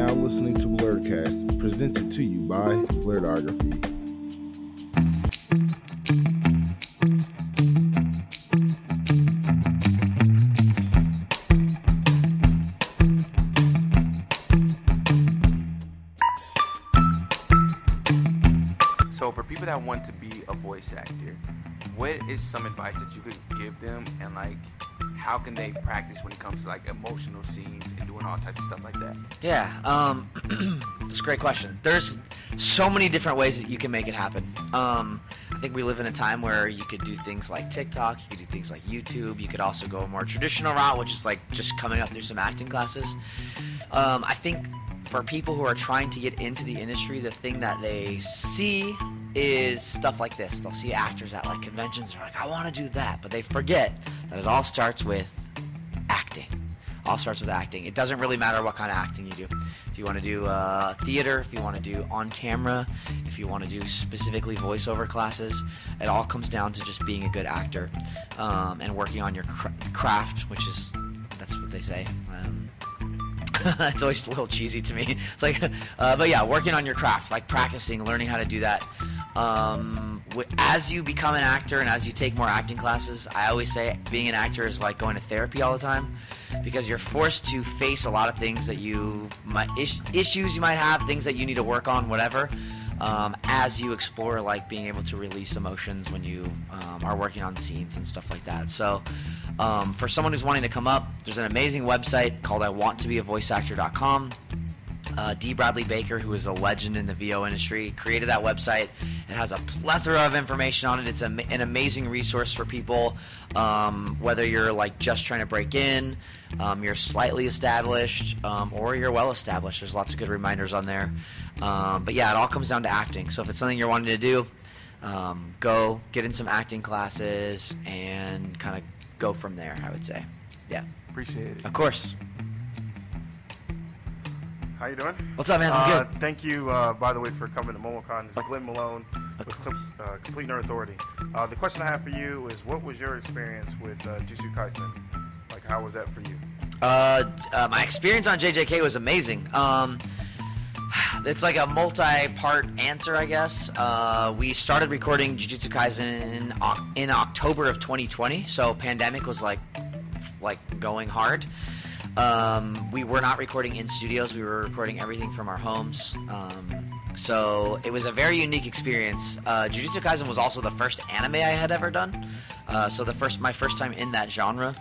now listening to Blurredcast, presented to you by Blurredography. So for people that want to be a voice actor, what is some advice that you could give them, and like how can they practice when it comes to like emotional scenes and doing all types of stuff like that? Yeah, that's a great question. There's so many different ways that you can make it happen. I think we live in a time where you could do things like TikTok, you could do things like YouTube, you could also go a more traditional route, which is like just coming up through some acting classes. I think for people who are trying to get into the industry, the thing that they see is stuff like this. They'll see actors at like conventions, they're like, I want to do that, but they forget that it all starts with acting. All starts with acting. It doesn't really matter what kind of acting you do. If you want to do theater, if you want to do on camera, if you want to do specifically voiceover classes, it all comes down to just being a good actor and working on your craft, which is, that's what they say. It's always a little cheesy to me. It's like, but yeah, working on your craft, like practicing, learning how to do that. As you become an actor and as you take more acting classes, I always say being an actor is like going to therapy all the time, because you're forced to face a lot of things that you might, issues you might have, things that you need to work on, whatever, as you explore like being able to release emotions when you are working on scenes and stuff like that. So for someone who's wanting to come up, there's an amazing website called iwanttobeavoiceactor.com. D. Bradley Baker, who is a legend in the VO industry, created that website. It has a plethora of information on it. It's an amazing resource for people, whether you're like just trying to break in, you're slightly established, or you're well established. There's lots of good reminders on there. But yeah, it all comes down to acting. So if it's something you're wanting to do, go get in some acting classes and kind of go from there, I would say. Yeah. Appreciate it. Of course. How you doing? What's up, man? I'm good. Thank you, by the way, for coming to MomoCon. This is Glenn Malone with Complete Nerd Authority. The question I have for you is, what was your experience with Jujutsu Kaisen? Like, how was that for you? My experience on JJK was amazing. It's like a multi-part answer, I guess. We started recording Jujutsu Kaisen in October of 2020, so pandemic was like going hard. We were not recording in studios. We were recording everything from our homes. So it was a very unique experience. Jujutsu Kaisen was also the first anime I had ever done. So my first time in that genre.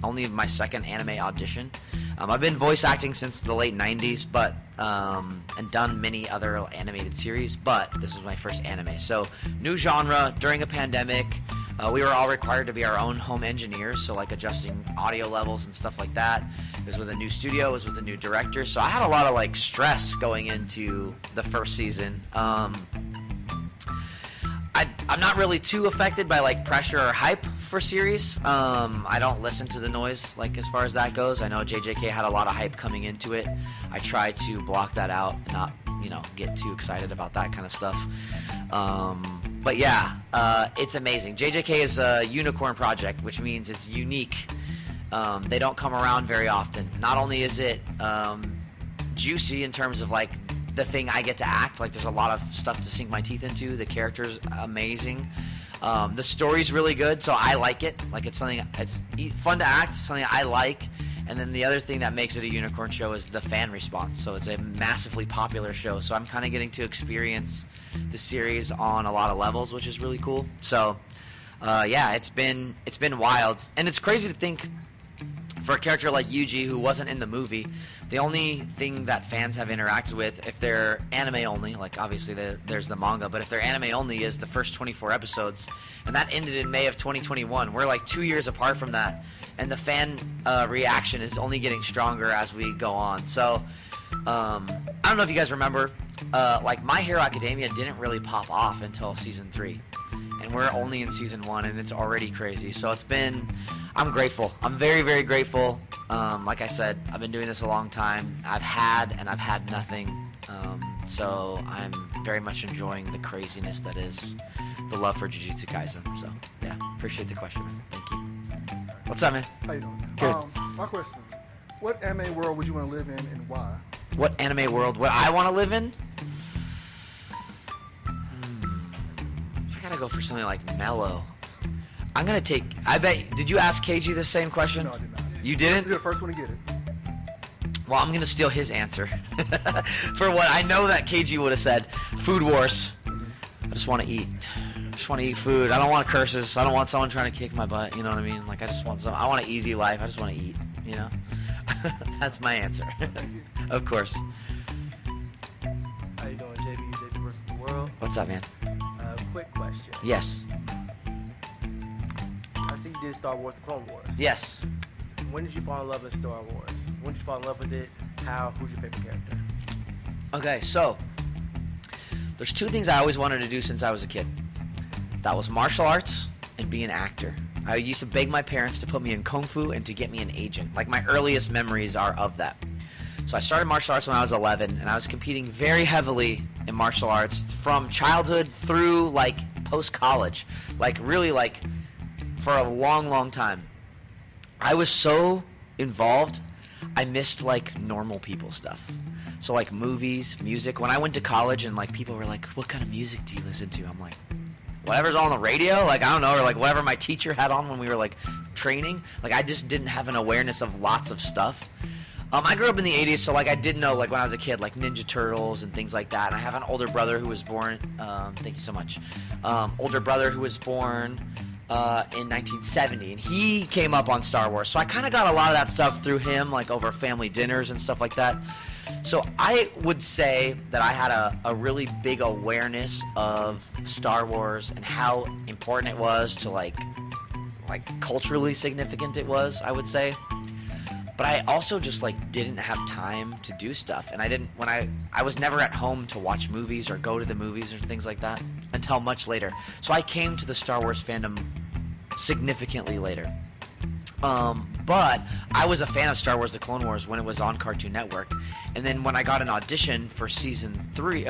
Only my second anime audition. I've been voice acting since the late 90s, but and done many other animated series, but this is my first anime. So new genre during a pandemic. We were all required to be our own home engineers, so like adjusting audio levels and stuff like that. It was with a new studio, it was with a new director, so I had a lot of like stress going into the first season. I'm not really too affected by like pressure or hype for series. I don't listen to the noise like as far as that goes. I know JJK had a lot of hype coming into it. I try to block that out and not, get too excited about that kind of stuff. But yeah, it's amazing. JJK is a unicorn project, which means it's unique. They don't come around very often. Not only is it juicy in terms of like the thing I get to act, like there's a lot of stuff to sink my teeth into. The character's amazing. The story's really good, so I like it. Like it's fun to act, something I like. And then the other thing that makes it a unicorn show is the fan response. So it's a massively popular show. So I'm kind of getting to experience the series on a lot of levels, which is really cool. So yeah, it's been wild. And it's crazy to think for a character like Yuuji, who wasn't in the movie, the only thing that fans have interacted with, if they're anime only, like obviously there's the manga, but if they're anime only, is the first 24 episodes. And that ended in May of 2021. We're like 2 years apart from that. And the fan reaction is only getting stronger as we go on. So I don't know if you guys remember, like My Hero Academia didn't really pop off until season 3. And we're only in season 1, and it's already crazy. So I'm grateful. I'm very, very grateful. Like I said, I've been doing this a long time. I've had nothing. So I'm very much enjoying the craziness that is the love for Jujutsu Kaisen. So yeah, appreciate the question, man. Thank you. What's up, man? How you doing? Good. My question: what anime world would you want to live in, and why? What anime world would I want to live in? I gotta go for something like mellow. I'm gonna take. I bet. Did you ask KG the same question? No, I did not. You didn't? You're the first one to get it. Well, I'm gonna steal his answer for what I know that KG would have said. Food wars. I just want to eat. I just want to eat food. I don't want curses. I don't want someone trying to kick my butt. You know what I mean? Like I just want some. I want an easy life. I just want to eat. You know. That's my answer. Of course. How you doing, JB? JB versus the world. What's up, man? Quick question. Yes. I see you did Star Wars: The Clone Wars. Yes. When did you fall in love with Star Wars? When did you fall in love with it? How? Who's your favorite character? Okay, so there's two things I always wanted to do since I was a kid. That was martial arts and be an actor. I used to beg my parents to put me in kung fu and to get me an agent. Like my earliest memories are of that. So I started martial arts when I was 11, and I was competing very heavily in martial arts from childhood through like post-college. Like really like for a long, long time. I was so involved, I missed like normal people stuff. So like movies, music. When I went to college and like people were like, what kind of music do you listen to? I'm like, whatever's on the radio, like I don't know, or like whatever my teacher had on when we were like training. Like I just didn't have an awareness of lots of stuff. I grew up in the 80s, so like I did know like when I was a kid, like Ninja Turtles and things like that. And I have an older brother who was born, thank you so much, older brother who was born in 1970, and he came up on Star Wars. So I kind of got a lot of that stuff through him, like over family dinners and stuff like that. So I would say that I had a really big awareness of Star Wars and how important it was to like culturally significant it was, I would say. But I also just like didn't have time to do stuff, and I was never at home to watch movies or go to the movies or things like that until much later. So I came to the Star Wars fandom significantly later. But I was a fan of Star Wars: The Clone Wars when it was on Cartoon Network, and then when I got an audition for season 3,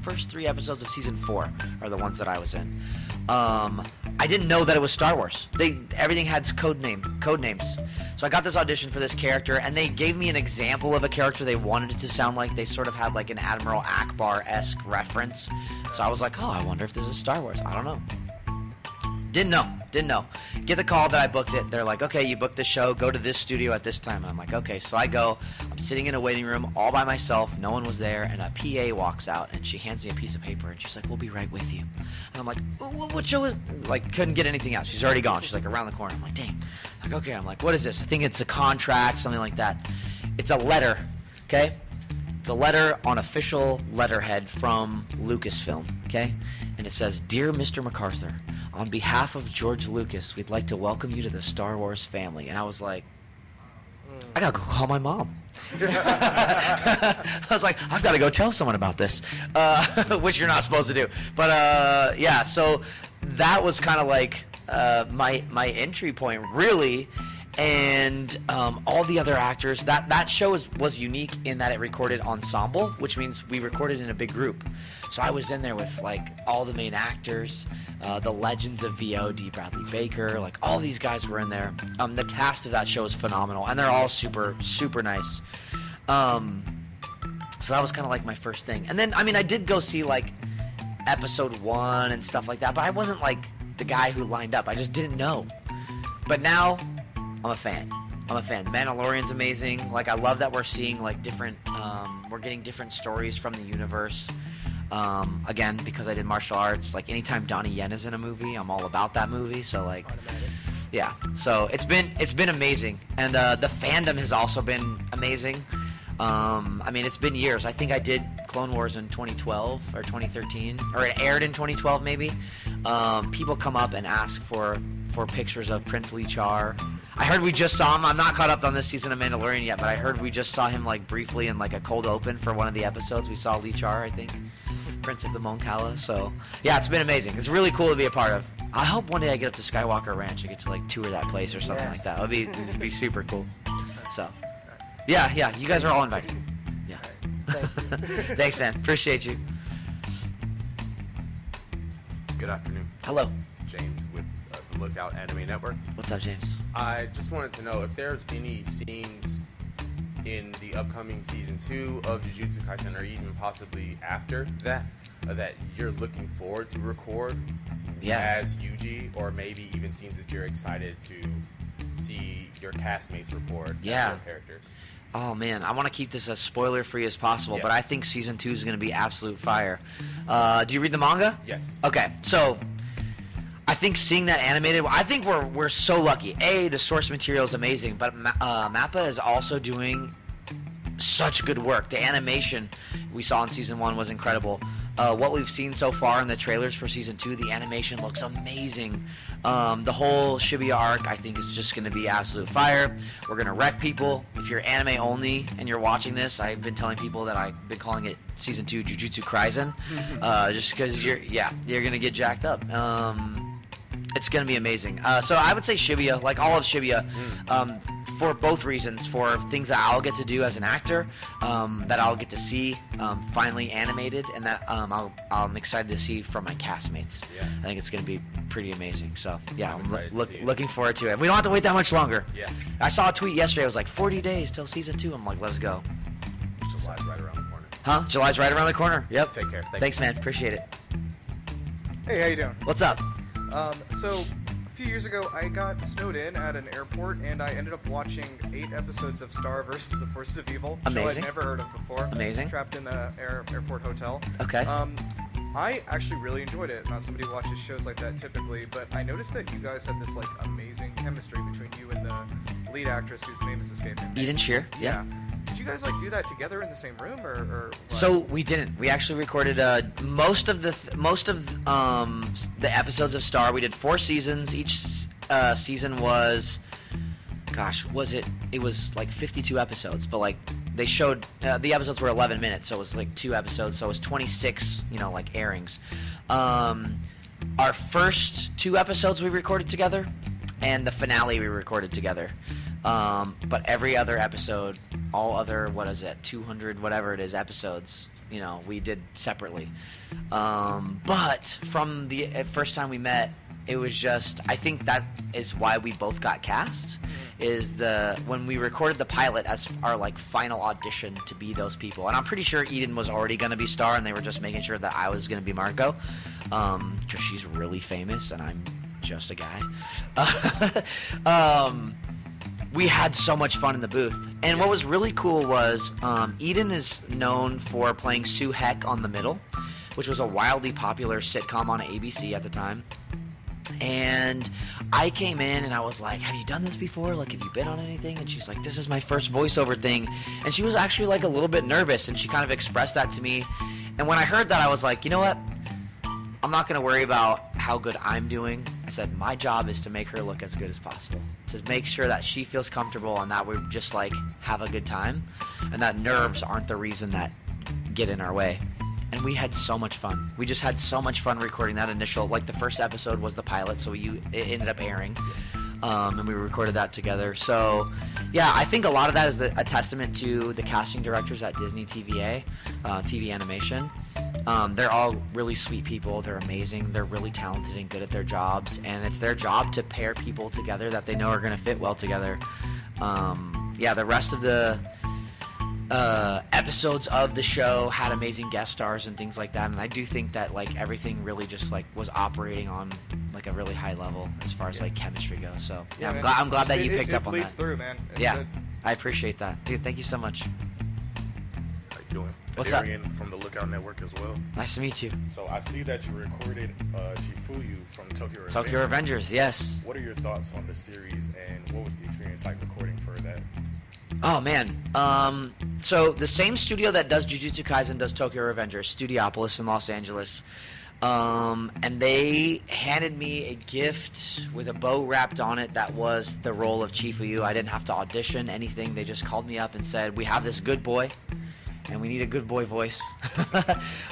first 3 episodes of season 4 are the ones that I was in. I didn't know that it was Star Wars. Everything had code names. So I got this audition for this character, and they gave me an example of a character they wanted it to sound like. They sort of had like an Admiral Akbar-esque reference. So I was like, oh, I wonder if this is Star Wars. I don't know. Didn't know. Get the call that I booked it. They're like, okay, you booked the show. Go to this studio at this time. And I'm like, okay. So I go. I'm sitting in a waiting room all by myself. No one was there. And a PA walks out, and she hands me a piece of paper. And she's like, we'll be right with you. And I'm like, what show is... Like, couldn't get anything out. She's already gone. She's like around the corner. I'm like, dang. Like, okay. I'm like, what is this? I think it's a contract, something like that. It's a letter, okay? It's a letter on official letterhead from Lucasfilm, okay? And it says, Dear Mr. McArthur, on behalf of George Lucas, we'd like to welcome you to the Star Wars family. And I was like, I gotta go call my mom. I was like, I've got to go tell someone about this, which you're not supposed to do. But yeah, so that was kind of like my entry point, really. And all the other actors, that show was unique in that it recorded ensemble, which means we recorded in a big group. So I was in there with like all the main actors, the legends of VOD, Bradley Baker, like all these guys were in there. The cast of that show is phenomenal, and they're all super, super nice. So that was kind of like my first thing. And then, I mean, I did go see like episode 1 and stuff like that, but I wasn't like the guy who lined up. I just didn't know. But now, I'm a fan. The Mandalorian's amazing. Like, I love that we're seeing like different, we're getting different stories from the universe. Again, because I did martial arts, like anytime Donnie Yen is in a movie, I'm all about that movie. So like, yeah. So it's been amazing, and the fandom has also been amazing. I mean, it's been years. I think I did Clone Wars in 2012 or 2013, or it aired in 2012 maybe. People come up and ask for pictures of Prince Lee Char. I heard we just saw him. I'm not caught up on this season of Mandalorian yet, but I heard we just saw him like briefly in like a cold open for one of the episodes. We saw Lee Char, I think, Prince of the Mon Cala. So yeah, it's been amazing. It's really cool to be a part of. I hope one day I get up to Skywalker Ranch. I get to like tour that place or something like that. It'd be super cool. So yeah, you guys are all invited. Yeah. Thanks, man. Appreciate you. Good afternoon. Hello. James with the Lookout Anime Network. What's up, James? I just wanted to know if there's any scenes in the upcoming season 2 of Jujutsu Kaisen, or even possibly after that, that you're looking forward to record as Yuuji, or maybe even scenes that you're excited to see your castmates record as their characters? Oh man, I want to keep this as spoiler-free as possible, but I think season 2 is going to be absolute fire. Do you read the manga? Yes. Okay, so I think seeing that animated, I think we're so lucky. The source material is amazing, but Mappa is also doing such good work. The animation we saw in season 1 was incredible. What we've seen so far in the trailers for season 2, the animation looks amazing. The whole Shibuya arc, I think, is just going to be absolute fire. We're going to wreck people. If you're anime only and you're watching this, I've been telling people that I've been calling it season 2 Jujutsu Kaisen, just because you're going to get jacked up. It's going to be amazing. So I would say Shibuya, like all of Shibuya, for both reasons, for things that I'll get to do as an actor, that I'll get to see finally animated, and that I'm excited to see from my castmates. Yeah. I think it's going to be pretty amazing. So yeah, I'm excited to see it. looking forward to it. We don't have to wait that much longer. Yeah. I saw a tweet yesterday. It was like 40 days till season 2. I'm like, let's go. July's right around the corner. Huh? July's right around the corner. Yep. Take care. Thanks, man. Appreciate it. Hey, how you doing? What's up? So a few years ago, I got snowed in at an airport, and I ended up watching 8 episodes of Star vs. the Forces of Evil, show Amazing. I'd never heard of before. Amazing. Trapped in the airport hotel. Okay. I actually really enjoyed it. Not somebody who watches shows like that typically, but I noticed that you guys had this like amazing chemistry between you and the lead actress whose name is escaping me. Eden Shear. Yeah. Did you guys like do that together in the same room, or what? So we didn't. We actually recorded most of the episodes of Star. We did 4 seasons. Each season was, it was like 52 episodes, but like they showed the episodes were 11 minutes, so it was like 2 episodes, so it was 26, like airings. Our first 2 episodes we recorded together, and the finale we recorded together. But every other episode, all other 200 whatever it is episodes, we did separately. But from the first time we met, it was just, I think that is why we both got cast. Is when we recorded the pilot as our like final audition to be those people, and I'm pretty sure Eden was already gonna be Star, and they were just making sure that I was gonna be Marco, because she's really famous and I'm just a guy. We had so much fun in the booth, and what was really cool was Eden is known for playing Sue Heck on The Middle, which was a wildly popular sitcom on ABC at the time. And I came in and I was like, have you done this before? Like, have you been on anything? And she's like, this is my first voiceover thing. And she was actually like a little bit nervous, and she kind of expressed that to me. And when I heard that, I was like, you know what? I'm not going to worry about how good I'm doing. I said, my job is to make her look as good as possible, to make sure that she feels comfortable and that we just like have a good time, and that nerves aren't the reason that get in our way. And we had so much fun. We just had so much fun recording that initial, like the first episode was the pilot, so it ended up airing. And we recorded that together. So, yeah, I think a lot of that is a testament to the casting directors at Disney TVA, TV Animation. They're all really sweet people. They're amazing. They're really talented and good at their jobs. And it's their job to pair people together that they know are going to fit well together. The rest of the episodes of the show had amazing guest stars and things like that, and I do think that like everything really just like was operating on like a really high level as far as like chemistry goes. So yeah, I'm glad that you picked up on that. It bleeds through, man. It's yeah, good. I appreciate that, dude. Thank you so much. How you doing? What's up? Adrian from the Lookout Network as well. Nice to meet you. So I see that you recorded Chifuyu from Tokyo Revengers. Tokyo Revengers, yes. What are your thoughts on the series, and what was the experience like recording for that? Oh man, so the same studio that does Jujutsu Kaisen does Tokyo Revengers, Studiopolis in Los Angeles, and they handed me a gift with a bow wrapped on it that was the role of Chifuyu. I didn't have to audition anything. They just called me up and said, we have this good boy, and we need a good boy voice.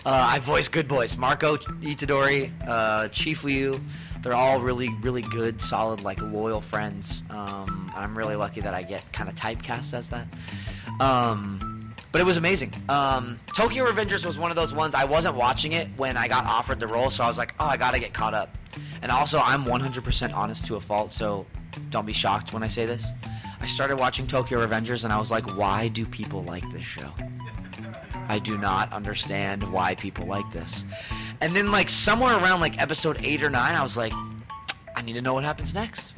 I voice good boys. Marco Itadori, Chifuyu. They're all really, really good, solid, like loyal friends. I'm really lucky that I get kind of typecast as that. But it was amazing. Tokyo Revengers was one of those ones, I wasn't watching it when I got offered the role, so I was like, oh, I gotta get caught up. And also, I'm 100% honest to a fault, so don't be shocked when I say this. I started watching Tokyo Revengers, and I was like, why do people like this show? I do not understand why people like this. And then, like, somewhere around, like, episode 8 or 9, I was like, I need to know what happens next.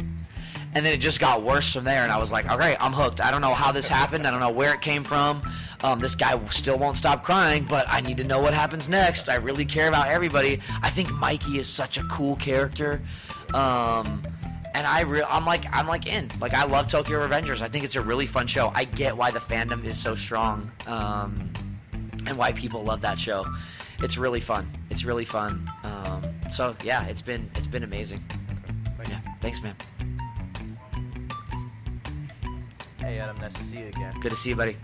And then it just got worse from there, and I was like, okay, I'm hooked. I don't know how this happened. I don't know where it came from. This guy still won't stop crying, but I need to know what happens next. I really care about everybody. I think Mikey is such a cool character. And I'm like in. Like, I love Tokyo Revengers. I think it's a really fun show. I get why the fandom is so strong, and why people love that show. It's really fun. It's really fun. So yeah, it's been amazing. Yeah, thanks, man. Hey Adam, nice to see you again. Good to see you, buddy.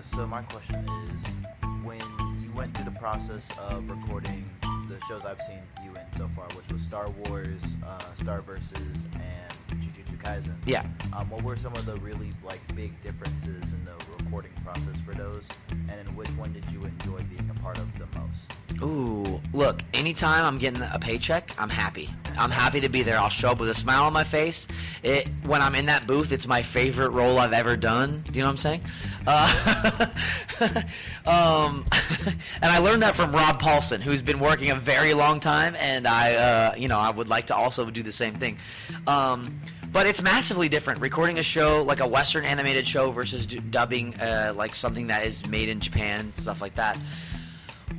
So my question is, when you went through the process of recording the shows I've seen you in so far, which was Star Wars, Star Versus, and Jujutsu Kaisen. Yeah. What were some of the really big differences in the recording process for those, and in which one did you enjoy being a part of the most? Ooh, look, anytime I'm getting a paycheck, I'm happy. I'm happy to be there. I'll show up with a smile on my face. When I'm in that booth, it's my favorite role I've ever done. Do you know what I'm saying? And I learned that from Rob Paulson, who's been working a very long time, and I would like to also do the same thing. But it's massively different. Recording a show, like a Western animated show, versus dubbing like something that is made in Japan, stuff like that.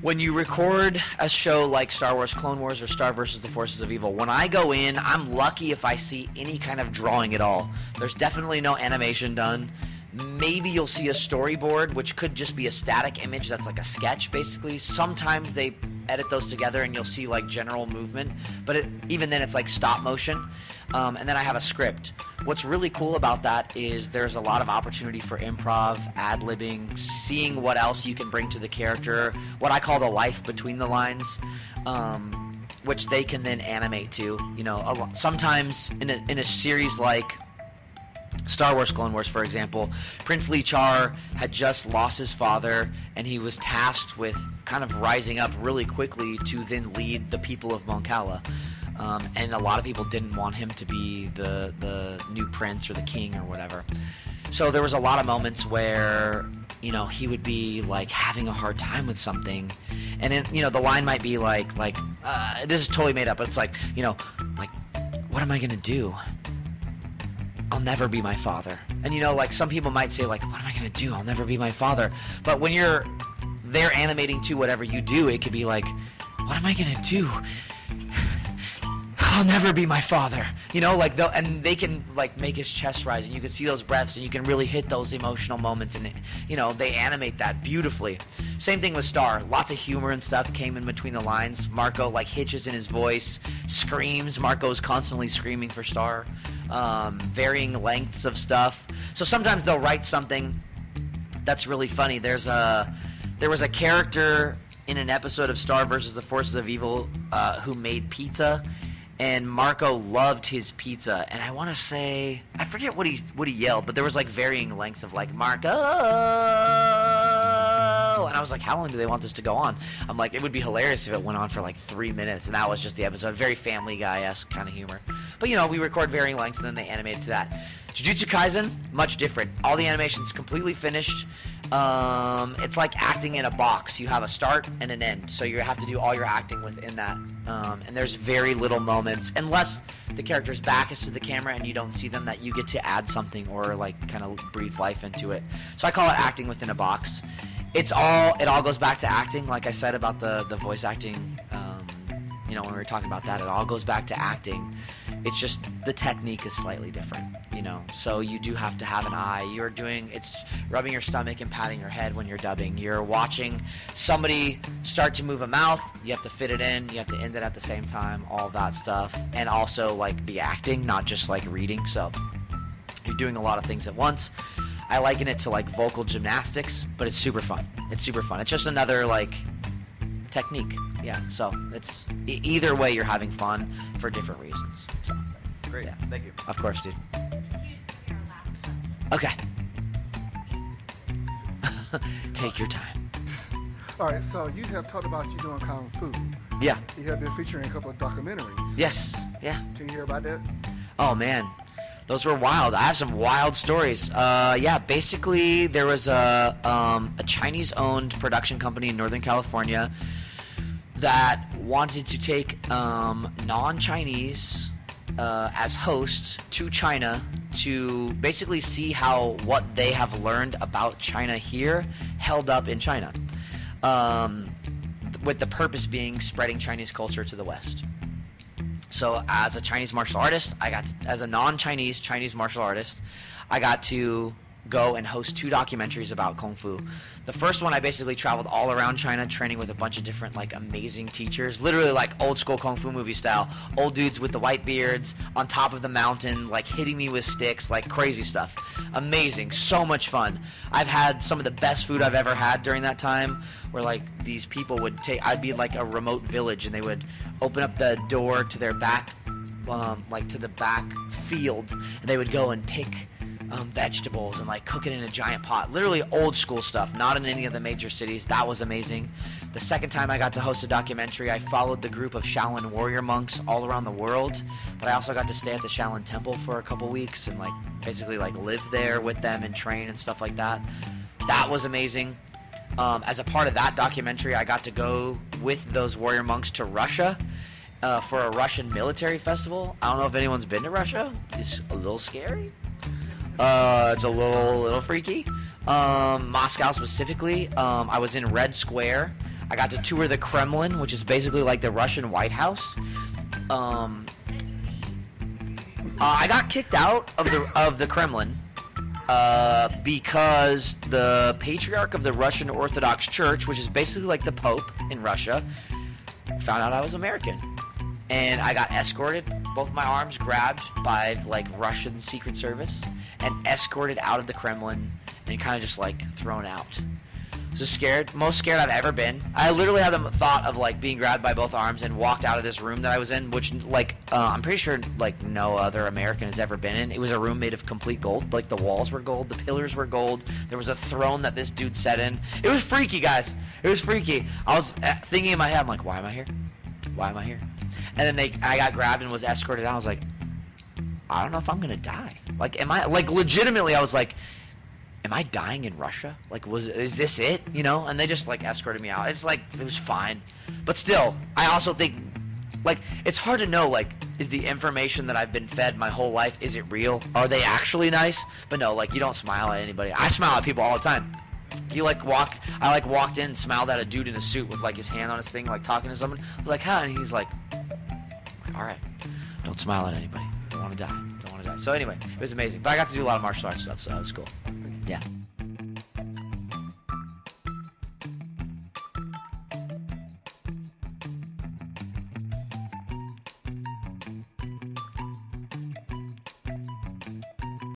When you record a show like Star Wars Clone Wars or Star vs. the Forces of Evil, when I go in, I'm lucky if I see any kind of drawing at all. There's definitely no animation done. Maybe you'll see a storyboard, which could just be a static image that's like a sketch, basically. Sometimes they edit those together and you'll see like general movement, but even then it's like stop motion. And then I have a script. What's really cool about that is there's a lot of opportunity for improv, ad-libbing, seeing what else you can bring to the character, what I call the life between the lines, which they can then animate to. You know, sometimes in a series like Star Wars Clone Wars, for example, Prince Lee Char had just lost his father, and he was tasked with kind of rising up really quickly to then lead the people of Mon Cala. And a lot of people didn't want him to be the new prince or the king or whatever. So there was a lot of moments where, you know, he would be like having a hard time with something, and then, you know, the line might be like this is totally made up, but it's like, you know, like, what am I gonna do? I'll never be my father. And, you know, like, some people might say, like, what am I gonna do? I'll never be my father. But when you're there animating to whatever you do, it could be like, what am I gonna do? I'll never be my father. You know, like, and they can, like, make his chest rise, and you can see those breaths, and you can really hit those emotional moments, and, you know, they animate that beautifully. Same thing with Star. Lots of humor and stuff came in between the lines. Marco, like, hitches in his voice, screams. Marco's constantly screaming for Star. Varying lengths of stuff. So sometimes they'll write something that's really funny. There was a character in an episode of Star vs. the Forces of Evil who made pizza, and Marco loved his pizza. And I want to say, I forget what he yelled, but there was like varying lengths of like, Marco, and I was like, how long do they want this to go on? I'm like, it would be hilarious if it went on for like 3 minutes, and that was just the episode. Very Family Guy-esque kind of humor. But, you know, we record varying lengths, and then they animate to that. Jujutsu Kaisen, much different. All the animation's completely finished. It's like acting in a box. You have a start and an end, so you have to do all your acting within that. And there's very little moments, unless the character's back is to the camera and you don't see them, that you get to add something or like kind of breathe life into it. So I call it acting within a box. It all goes back to acting, like I said about the voice acting. You know, when we were talking about that, it all goes back to acting. It's just the technique is slightly different, you know. So you do have to have an eye. It's rubbing your stomach and patting your head when you're dubbing. You're watching somebody start to move a mouth. You have to fit it in. You have to end it at the same time. All that stuff, and also like be acting, not just like reading. So you're doing a lot of things at once. I liken it to like vocal gymnastics, but it's super fun. It's super fun. It's just another like technique. Yeah, so it's either way, you're having fun for different reasons. So Great, yeah. Thank you. Of course, dude. Okay. Take your time. All right, so you have talked about you doing Kung Fu. Yeah. You have been featuring a couple of documentaries. Yes. Yeah. Can you hear about that? Oh man, Those were wild. I have some wild stories. Yeah, basically there was a Chinese-owned production company in Northern California that wanted to take non-Chinese as hosts to China to basically see how what they have learned about China here held up in China, with the purpose being spreading Chinese culture to the West. So as a Chinese martial artist, as a non-Chinese Chinese martial artist, I got to go and host 2 documentaries about Kung Fu. The first one, I basically traveled all around China training with a bunch of different like amazing teachers, literally like old school Kung Fu movie style. Old dudes with the white beards on top of the mountain, like hitting me with sticks, like crazy stuff. Amazing, so much fun. I've had some of the best food I've ever had during that time, where like these people would I'd be in like a remote village and they would open up the door to their back, like to the back field, and they would go and pick vegetables and like cook it in a giant pot. Literally old school stuff, not in any of the major cities. That was amazing. The second time I got to host a documentary, I followed the group of Shaolin warrior monks all around the world, but I also got to stay at the Shaolin temple for a couple weeks and like basically like live there with them and train and stuff like that. That was amazing. As a part of that documentary, I got to go with those warrior monks to Russia for a Russian military festival. I don't know if anyone's been to Russia. It's a little scary. It's a little freaky. Moscow specifically. I was in Red Square. I got to tour the Kremlin, which is basically like the Russian White House. I got kicked out of the Kremlin because the patriarch of the Russian Orthodox Church, which is basically like the Pope in Russia, found out I was American. And I got escorted, both my arms grabbed by like Russian Secret Service, and escorted out of the Kremlin and kind of just like thrown out. I was scared, most scared I've ever been. I literally had the thought of like being grabbed by both arms and walked out of this room that I was in, which like I'm pretty sure like no other American has ever been in. It was a room made of complete gold. Like the walls were gold, the pillars were gold. There was a throne that this dude sat in. It was freaky, guys. It was freaky. I was thinking in my head, I'm like, why am I here? Why am I here? And then I got grabbed and was escorted out. I was like, I don't know if I'm gonna die. Like, am I, like, legitimately, I was like, am I dying in Russia? Like, is this it? You know? And they just, like, escorted me out. It's like, it was fine. But still, I also think, like, it's hard to know, like, is the information that I've been fed my whole life, is it real? Are they actually nice? But no, like, you don't smile at anybody. I smile at people all the time. I walked in and smiled at a dude in a suit with, like, his hand on his thing, like, talking to someone. I was like, huh? And he's like, all right, don't smile at anybody. Don't want to die. So anyway, it was amazing. But I got to do a lot of martial arts stuff, so it was cool. Yeah.